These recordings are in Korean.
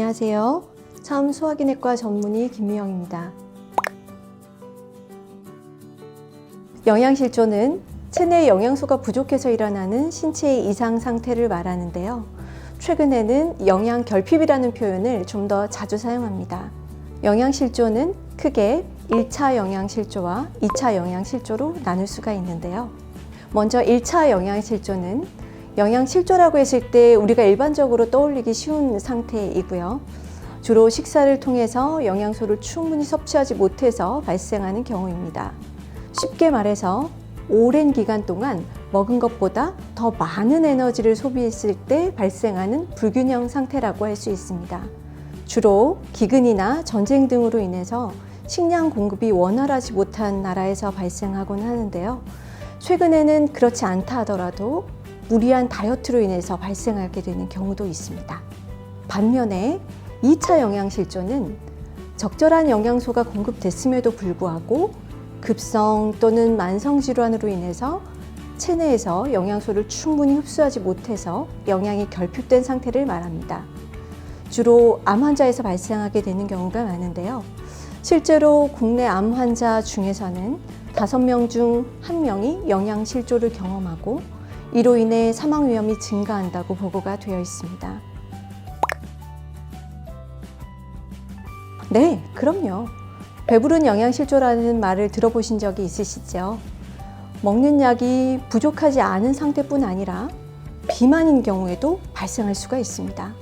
안녕하세요. 참 소화기내과 전문의 김미영입니다. 영양실조는 체내 영양소가 부족해서 일어나는 신체의 이상 상태를 말하는데요. 최근에는 영양결핍이라는 표현을 좀 더 자주 사용합니다. 영양실조는 크게 1차 영양실조와 2차 영양실조로 나눌 수가 있는데요. 먼저 1차 영양실조는 영양실조라고 했을 때 우리가 일반적으로 떠올리기 쉬운 상태이고요. 주로 식사를 통해서 영양소를 충분히 섭취하지 못해서 발생하는 경우입니다. 쉽게 말해서 오랜 기간 동안 먹은 것보다 더 많은 에너지를 소비했을 때 발생하는 불균형 상태라고 할 수 있습니다. 주로 기근이나 전쟁 등으로 인해서 식량 공급이 원활하지 못한 나라에서 발생하곤 하는데요. 최근에는 그렇지 않다 하더라도 무리한 다이어트로 인해서 발생하게 되는 경우도 있습니다. 반면에 2차 영양실조는 적절한 영양소가 공급됐음에도 불구하고 급성 또는 만성 질환으로 인해서 체내에서 영양소를 충분히 흡수하지 못해서 영양이 결핍된 상태를 말합니다. 주로 암 환자에서 발생하게 되는 경우가 많은데요. 실제로 국내 암 환자 중에서는 5명 중 1명이 영양실조를 경험하고 이로 인해 사망 위험이 증가한다고 보고가 되어 있습니다. 네, 그럼요. 배부른 영양실조라는 말을 들어보신 적이 있으시죠? 먹는 약이 부족하지 않은 상태뿐 아니라 비만인 경우에도 발생할 수가 있습니다.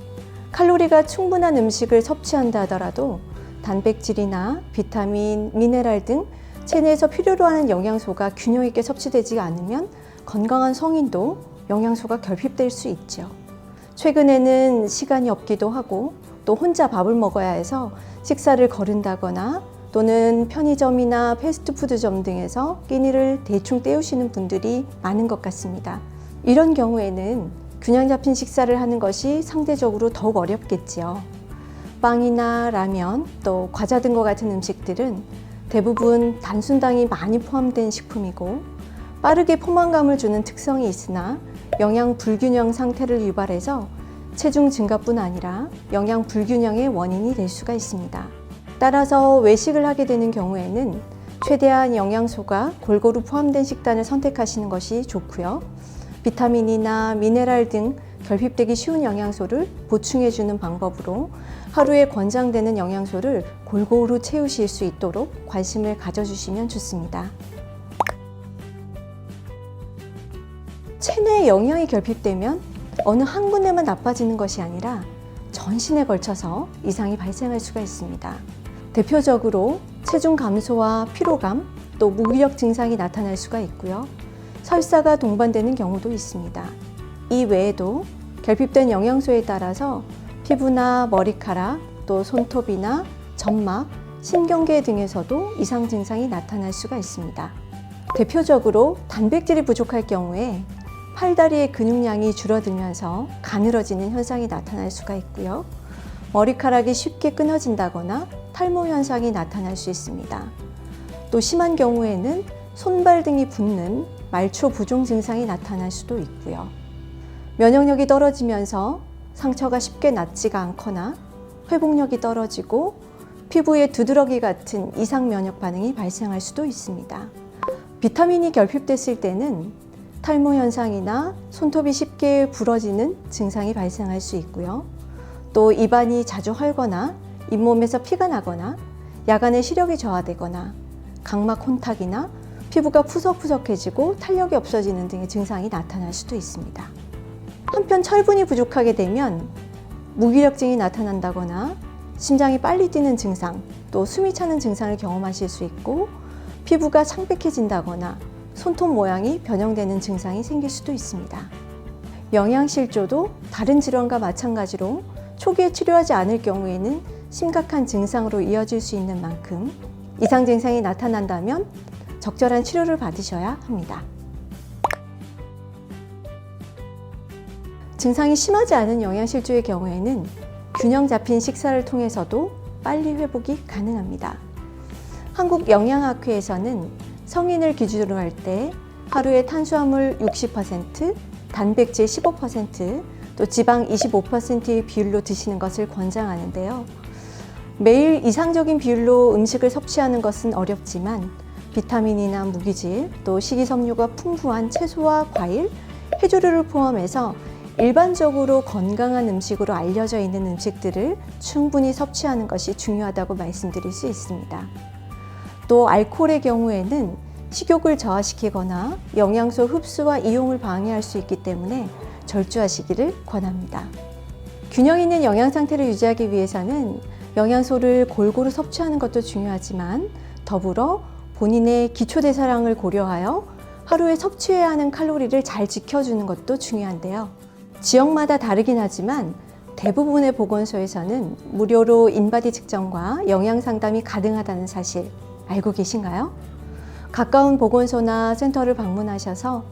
칼로리가 충분한 음식을 섭취한다 하더라도 단백질이나 비타민, 미네랄 등 체내에서 필요로 하는 영양소가 균형 있게 섭취되지 않으면 건강한 성인도 영양소가 결핍될 수 있죠. 최근에는 시간이 없기도 하고 또 혼자 밥을 먹어야 해서 식사를 거른다거나 또는 편의점이나 패스트푸드점 등에서 끼니를 대충 때우시는 분들이 많은 것 같습니다. 이런 경우에는 균형 잡힌 식사를 하는 것이 상대적으로 더욱 어렵겠지요. 빵이나 라면, 또 과자 등과 같은 음식들은 대부분 단순당이 많이 포함된 식품이고 빠르게 포만감을 주는 특성이 있으나 영양 불균형 상태를 유발해서 체중 증가뿐 아니라 영양 불균형의 원인이 될 수가 있습니다. 따라서 외식을 하게 되는 경우에는 최대한 영양소가 골고루 포함된 식단을 선택하시는 것이 좋고요. 비타민이나 미네랄 등 결핍되기 쉬운 영양소를 보충해주는 방법으로 하루에 권장되는 영양소를 골고루 채우실 수 있도록 관심을 가져주시면 좋습니다. 체내에 영양이 결핍되면 어느 한 군데만 나빠지는 것이 아니라 전신에 걸쳐서 이상이 발생할 수가 있습니다. 대표적으로 체중 감소와 피로감, 또 무기력 증상이 나타날 수가 있고요. 설사가 동반되는 경우도 있습니다. 이 외에도 결핍된 영양소에 따라서 피부나 머리카락, 또 손톱이나 점막, 신경계 등에서도 이상 증상이 나타날 수가 있습니다. 대표적으로 단백질이 부족할 경우에 팔다리의 근육량이 줄어들면서 가늘어지는 현상이 나타날 수가 있고요. 머리카락이 쉽게 끊어진다거나 탈모 현상이 나타날 수 있습니다. 또 심한 경우에는 손발 등이 붓는 말초 부종 증상이 나타날 수도 있고요. 면역력이 떨어지면서 상처가 쉽게 낫지가 않거나 회복력이 떨어지고 피부에 두드러기 같은 이상 면역 반응이 발생할 수도 있습니다. 비타민이 결핍됐을 때는 탈모 현상이나 손톱이 쉽게 부러지는 증상이 발생할 수 있고요. 또 입안이 자주 헐거나 잇몸에서 피가 나거나 야간에 시력이 저하되거나 각막 혼탁이나 피부가 푸석푸석해지고 탄력이 없어지는 등의 증상이 나타날 수도 있습니다. 한편 철분이 부족하게 되면 무기력증이 나타난다거나 심장이 빨리 뛰는 증상, 또 숨이 차는 증상을 경험하실 수 있고 피부가 창백해진다거나 손톱 모양이 변형되는 증상이 생길 수도 있습니다. 영양실조도 다른 질환과 마찬가지로 초기에 치료하지 않을 경우에는 심각한 증상으로 이어질 수 있는 만큼 이상 증상이 나타난다면 적절한 치료를 받으셔야 합니다. 증상이 심하지 않은 영양실조의 경우에는 균형 잡힌 식사를 통해서도 빨리 회복이 가능합니다. 한국영양학회에서는 성인을 기준으로 할 때 하루에 탄수화물 60%, 단백질 15%, 또 지방 25%의 비율로 드시는 것을 권장하는데요. 매일 이상적인 비율로 음식을 섭취하는 것은 어렵지만 비타민이나 무기질, 또 식이섬유가 풍부한 채소와 과일, 해조류를 포함해서 일반적으로 건강한 음식으로 알려져 있는 음식들을 충분히 섭취하는 것이 중요하다고 말씀드릴 수 있습니다. 또 알코올의 경우에는 식욕을 저하시키거나 영양소 흡수와 이용을 방해할 수 있기 때문에 절주하시기를 권합니다. 균형 있는 영양 상태를 유지하기 위해서는 영양소를 골고루 섭취하는 것도 중요하지만 더불어 본인의 기초대사량을 고려하여 하루에 섭취해야 하는 칼로리를 잘 지켜주는 것도 중요한데요. 지역마다 다르긴 하지만 대부분의 보건소에서는 무료로 인바디 측정과 영양 상담이 가능하다는 사실 알고 계신가요? 가까운 보건소나 센터를 방문하셔서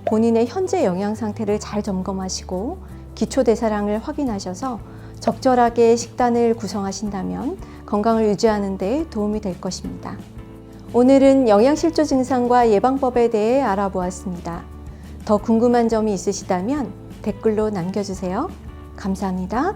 본인의 현재 영양 상태를 잘 점검하시고 기초대사량을 확인하셔서 적절하게 식단을 구성하신다면 건강을 유지하는 데 도움이 될 것입니다. 오늘은 영양실조 증상과 예방법에 대해 알아보았습니다. 더 궁금한 점이 있으시다면 댓글로 남겨주세요. 감사합니다.